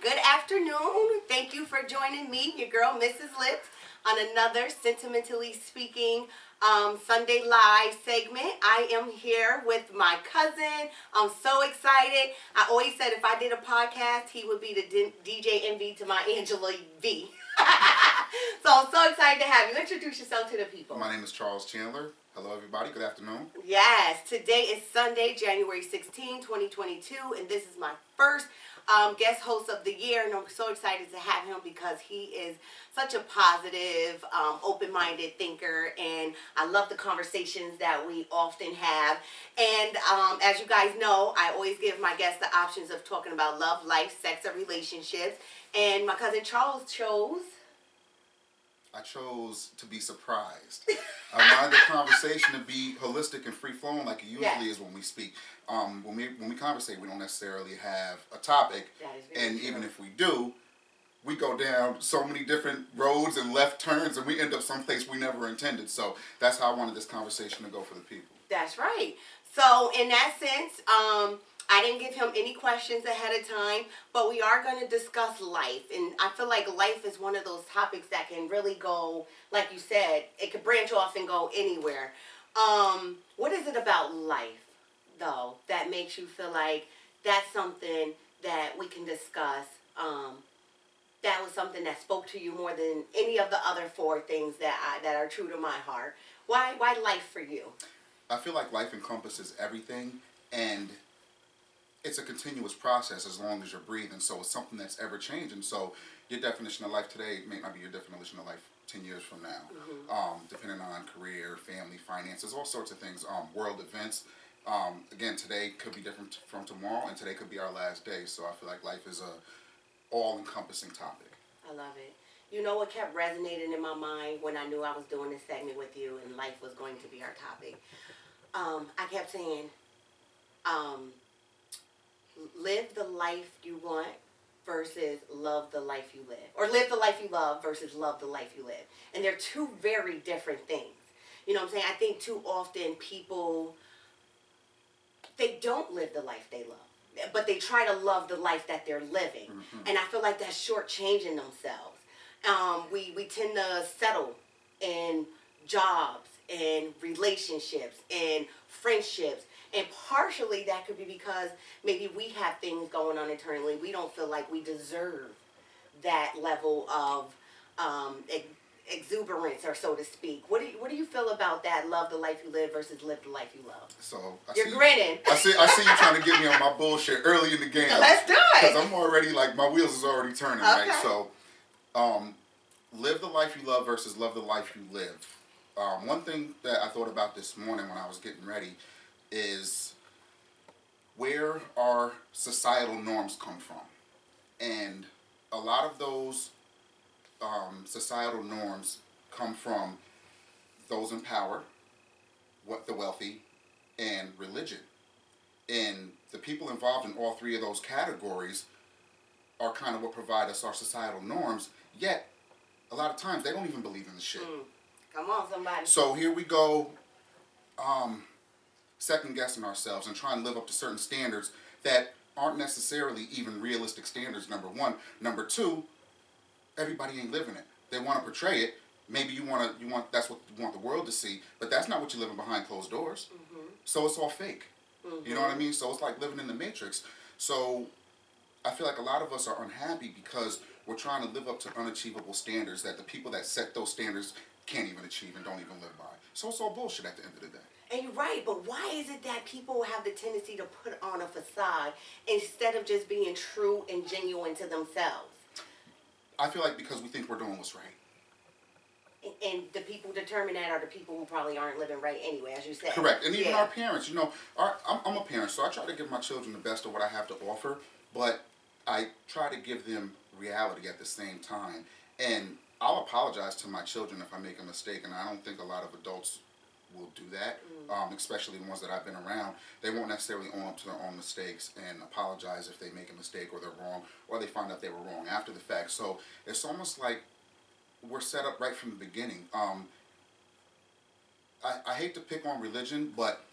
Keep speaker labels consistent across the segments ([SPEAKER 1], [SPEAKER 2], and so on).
[SPEAKER 1] Good afternoon. Thank you for joining me, your girl, Mrs. Lips, on another Sentimentally Speaking Sunday Live segment. I am here with my cousin. I'm so excited. I always said if I did a podcast, he would be the DJ MV to my Angela V. So I'm so excited to have you. Introduce yourself to the people.
[SPEAKER 2] My name is Charles Chandler. Hello, everybody. Good afternoon.
[SPEAKER 1] Yes, today is Sunday, January 16, 2022, and this is my first guest host of the year, and I'm so excited to have him because he is such a positive, open-minded thinker, and I love the conversations that we often have. And as you guys know, I always give my guests the options of talking about love, life, sex, or relationships, and my cousin Charles chose...
[SPEAKER 2] I chose to be surprised. I wanted the conversation to be holistic and free-flowing like it usually is when we speak. When we conversate, we don't necessarily have a topic, and even if we do, we go down so many different roads and left turns, and we end up someplace we never intended. So that's how I wanted this conversation to go for the people.
[SPEAKER 1] That's right. So in that sense, I didn't give him any questions ahead of time, but we are going to discuss life. And I feel like life is one of those topics that can really go, like you said, it could branch off and go anywhere. What is it about life, though, that makes you feel like that's something that we can discuss? That was something that spoke to you more than any of the other four things that are true to my heart. Why life for you?
[SPEAKER 2] I feel like life encompasses everything, and it's a continuous process as long as you're breathing. So it's something that's ever changing. So your definition of life today may not be your definition of life 10 years from now. Mm-hmm. Depending on career, family, finances, all sorts of things, world events. Again, today could be different from tomorrow, and today could be our last day. So I feel like life is a all-encompassing topic.
[SPEAKER 1] I love it. You know what kept resonating in my mind when I knew I was doing this segment with you and life was going to be our topic? I kept saying, live the life you want versus love the life you live. Or live the life you love versus love the life you live. And they're two very different things. You know what I'm saying? I think too often people, they don't live the life they love, but they try to love the life that they're living. Mm-hmm. And I feel like that's shortchanging themselves. We tend to settle in jobs and relationships and friendships. And partially that could be because maybe we have things going on internally. We don't feel like we deserve that level of exuberance, or so to speak. What do you feel about that? Love the life you live versus live the life you love.
[SPEAKER 2] So
[SPEAKER 1] you're grinning.
[SPEAKER 2] I see you trying to get me on my bullshit early in the game.
[SPEAKER 1] Let's do it.
[SPEAKER 2] Because I'm already like my wheels is already turning. Okay. Right. So, live the life you love versus love the life you live. One thing that I thought about this morning when I was getting ready is where our societal norms come from. And a lot of those societal norms come from those in power, the wealthy, and religion. And the people involved in all three of those categories are kind of what provide us our societal norms, yet a lot of times they don't even believe in the shit.
[SPEAKER 1] Come on, somebody.
[SPEAKER 2] So here we go, second-guessing ourselves and trying to live up to certain standards that aren't necessarily even realistic standards, number one. Number two, everybody ain't living it. They want to portray it. Maybe that's what you want the world to see, but that's not what you're living behind closed doors. Mm-hmm. So it's all fake. Mm-hmm. You know what I mean? So it's like living in the Matrix. So I feel like a lot of us are unhappy because we're trying to live up to unachievable standards that the people that set those standards can't even achieve and don't even live by. So it's all bullshit at the end of the day.
[SPEAKER 1] And you're right, but why is it that people have the tendency to put on a facade instead of just being true and genuine to themselves?
[SPEAKER 2] I feel like because we think we're doing what's right.
[SPEAKER 1] And the people determine that are the people who probably aren't living right anyway, as you said.
[SPEAKER 2] Correct. And even our parents, you know, I'm a parent, so I try to give my children the best of what I have to offer, but I try to give them reality at the same time. And I'll apologize to my children if I make a mistake, and I don't think a lot of adults will do that, especially the ones that I've been around. They won't necessarily own up to their own mistakes and apologize if they make a mistake or they're wrong, or they find out they were wrong after the fact. So it's almost like we're set up right from the beginning. I hate to pick on religion, but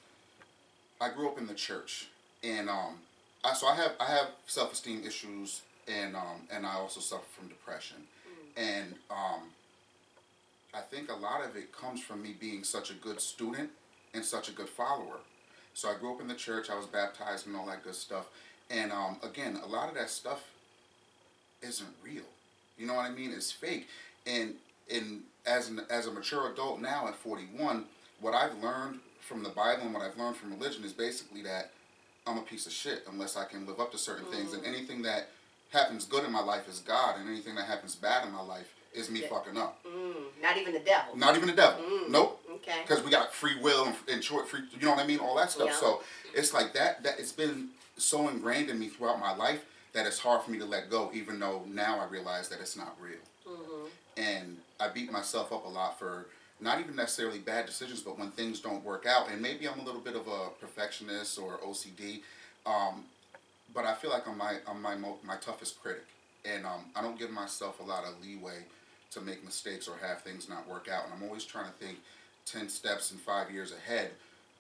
[SPEAKER 2] I grew up in the church, and I have self-esteem issues and I also suffer from depression, and I think a lot of it comes from me being such a good student and such a good follower. So I grew up in the church. I was baptized and all that good stuff. And again, a lot of that stuff isn't real. You know what I mean? It's fake. And as a mature adult now at 41, what I've learned from the Bible and what I've learned from religion is basically that I'm a piece of shit unless I can live up to certain things. And anything that happens good in my life is God, and anything that happens bad in my life is me fucking up.
[SPEAKER 1] Not even the devil.
[SPEAKER 2] Not even the devil. Nope.
[SPEAKER 1] Okay.
[SPEAKER 2] Because we got free will and short free. You know what I mean? All that stuff.
[SPEAKER 1] Yeah.
[SPEAKER 2] So it's like that. That it's been so ingrained in me throughout my life that it's hard for me to let go. Even though now I realize that it's not real. And I beat myself up a lot for not even necessarily bad decisions, but when things don't work out. And maybe I'm a little bit of a perfectionist or OCD, but I feel like I'm my toughest critic, and I don't give myself a lot of leeway to make mistakes or have things not work out. And I'm always trying to think 10 steps and 5 years ahead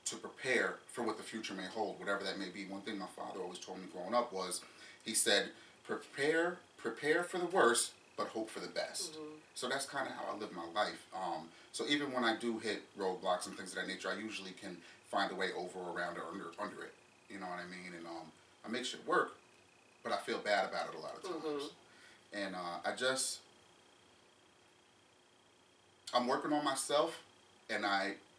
[SPEAKER 2] to prepare for what the future may hold, whatever that may be. One thing my father always told me growing up was, he said, prepare for the worst, but hope for the best. So that's kind of how I live my life. So even when I do hit roadblocks and things of that nature, I usually can find a way over, around, or under it. You know what I mean? And I make shit work, but I feel bad about it a lot of times. And I'm working on myself, and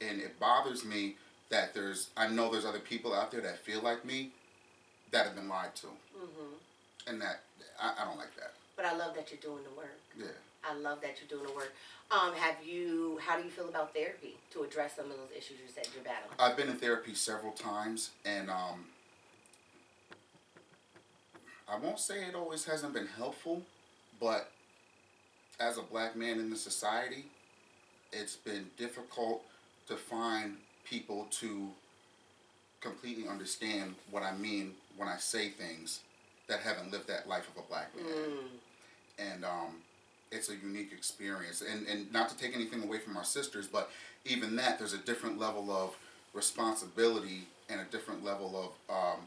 [SPEAKER 2] it bothers me that I know there's other people out there that feel like me that have been lied to. And that I don't like that.
[SPEAKER 1] But I love that you're doing the work.
[SPEAKER 2] Yeah.
[SPEAKER 1] I love that you're doing the work. How do you feel about therapy to address some of those issues you said you're battling?
[SPEAKER 2] I've been in therapy several times, and I won't say it always hasn't been helpful, but as a black man in the society, it's been difficult to find people to completely understand what I mean when I say things that haven't lived that life of a black man. And it's a unique experience. And not to take anything away from our sisters, but even that, there's a different level of responsibility and a different level of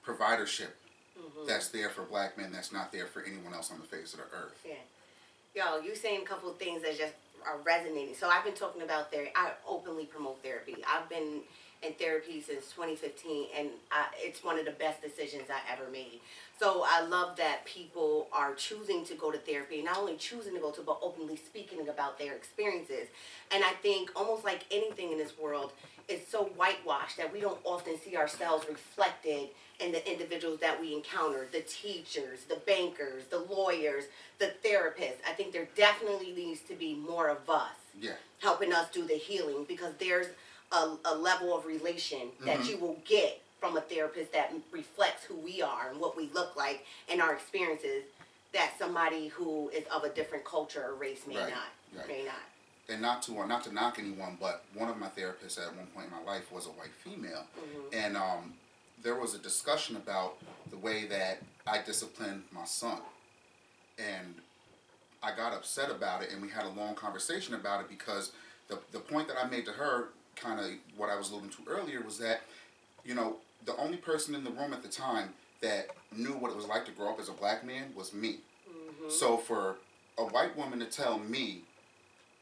[SPEAKER 2] providership that's there for black men that's not there for anyone else on the face of the earth.
[SPEAKER 1] Yeah. Yo, you saying a couple of things that just are resonating. So I've been talking about therapy. I openly promote therapy. I've been in therapy since 2015, and it's one of the best decisions I ever made. So I love that people are choosing to go to therapy, not only choosing to go to, but openly speaking about their experiences. And I think almost like anything in this world, it's so whitewashed that we don't often see ourselves reflected in the individuals that we encounter, the teachers, the bankers, the lawyers, the therapists. I think there definitely needs to be more of us helping us do the healing, because there's a level of relation that you will get from a therapist that reflects who we are and what we look like and our experiences that somebody who is of a different culture or race may not.
[SPEAKER 2] And not to knock anyone, but one of my therapists at one point in my life was a white female, and there was a discussion about the way that I disciplined my son, and I got upset about it, and we had a long conversation about it, because the point that I made to her, kind of what I was alluding to earlier, was that, you know, the only person in the room at the time that knew what it was like to grow up as a black man was me. So for a white woman to tell me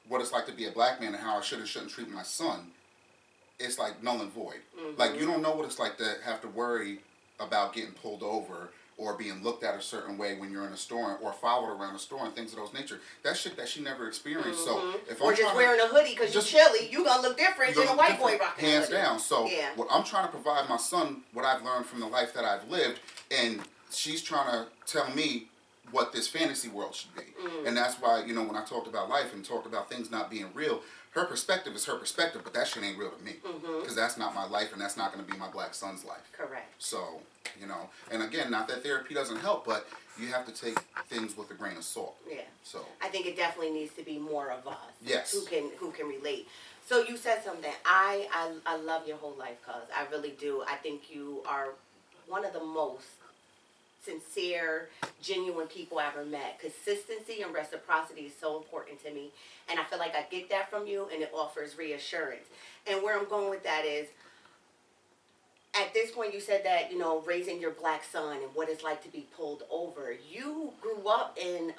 [SPEAKER 2] what it's like to be a black man and how I should and shouldn't treat my son, it's like null and void. Like, you don't know what it's like to have to worry about getting pulled over or being looked at a certain way when you're in a store, or followed around a store and things of those nature. That's shit that she never experienced. So if
[SPEAKER 1] or
[SPEAKER 2] I'm
[SPEAKER 1] just wearing a hoodie because you're chilly, you gonna look different than a white boy rocking
[SPEAKER 2] hands
[SPEAKER 1] a hoodie.
[SPEAKER 2] down. So what I'm trying to provide my son, what I've learned from the life that I've lived, and she's trying to tell me what this fantasy world should be. And that's why, you know, when I talked about life and talked about things not being real, her perspective is her perspective, but that shit ain't real to me, because that's not my life, and that's not going to be my black son's life.
[SPEAKER 1] Correct.
[SPEAKER 2] So, you know, and again, not that therapy doesn't help, but you have to take things with a grain of salt.
[SPEAKER 1] Yeah.
[SPEAKER 2] So
[SPEAKER 1] I think it definitely needs to be more of us.
[SPEAKER 2] Yes.
[SPEAKER 1] Who can relate. So you said something. I love your whole life, cuz I really do. I think you are one of the most sincere, genuine people I ever met. Consistency and reciprocity is so important to me, and I feel like I get that from you, and it offers reassurance. And where I'm going with that is, at this point, you said that, raising your black son and what it's like to be pulled over. You grew up in,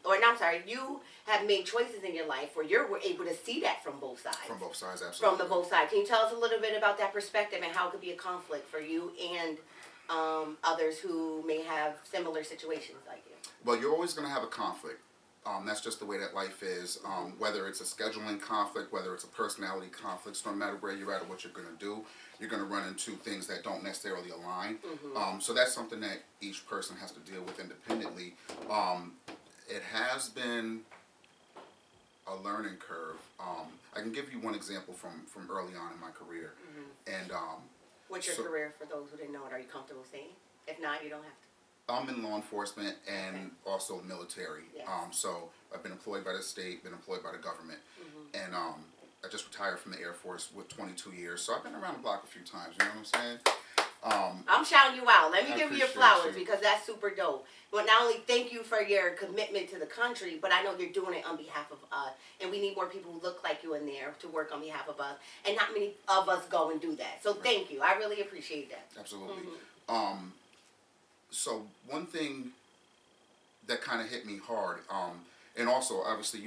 [SPEAKER 1] or no, I'm sorry, you have made choices in your life where you're able to see that from both sides.
[SPEAKER 2] From both sides, absolutely.
[SPEAKER 1] From the both sides. Can you tell us a little bit about that perspective and how it could be a conflict for you and others who may have similar situations like you?
[SPEAKER 2] Well, you're always going to have a conflict. That's just the way that life is. Whether it's a scheduling conflict, whether it's a personality conflict, so no matter where you're at or what you're going to do, you're going to run into things that don't necessarily align. So that's something that each person has to deal with independently. It has been a learning curve. I can give you one example from early on in my career. And
[SPEAKER 1] what's your career for those who didn't know it? Are you comfortable saying? If not, you don't have to.
[SPEAKER 2] I'm in law enforcement and also military.
[SPEAKER 1] Yes.
[SPEAKER 2] So I've been employed by the state, been employed by the government, and I just retired from the Air Force with 22 years. So I've been around the block a few times. You know what I'm saying?
[SPEAKER 1] I'm shouting you out. Let me give you your flowers
[SPEAKER 2] you.
[SPEAKER 1] because that's super dope. But not only thank you for your commitment to the country, but I know you're doing it on behalf of us. And we need more people who look like you in there to work on behalf of us. And not many of us go and do that. So thank you. I really appreciate that.
[SPEAKER 2] Absolutely. So one thing that kind of hit me hard, and also obviously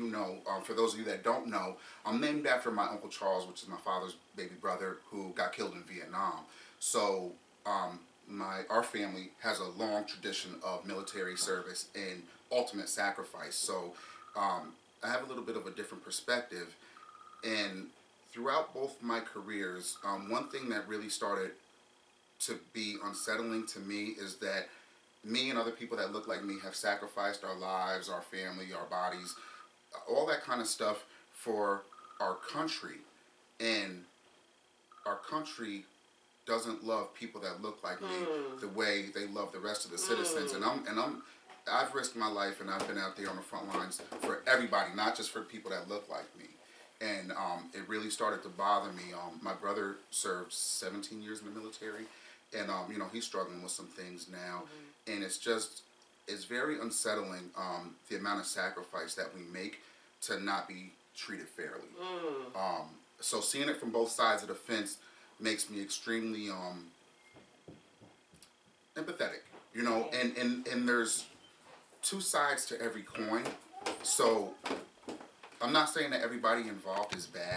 [SPEAKER 2] for those of you that don't know, I'm named after my Uncle Charles, which is my father's baby brother who got killed in Vietnam. So our family has a long tradition of military service and ultimate sacrifice. So I have a little bit of a different perspective. And throughout both my careers, one thing that really started to be unsettling to me is that me and other people that look like me have sacrificed our lives, our family, our bodies, all that kind of stuff for our country. And our country doesn't love people that look like me the way they love the rest of the citizens. And I've risked my life and I've been out there on the front lines for everybody, not just for people that look like me. And it really started to bother me. My brother served 17 years in the military. And, he's struggling with some things now. And it's very unsettling, the amount of sacrifice that we make to not be treated fairly. So seeing it from both sides of the fence makes me extremely empathetic, and there's two sides to every coin. So I'm not saying that everybody involved is bad.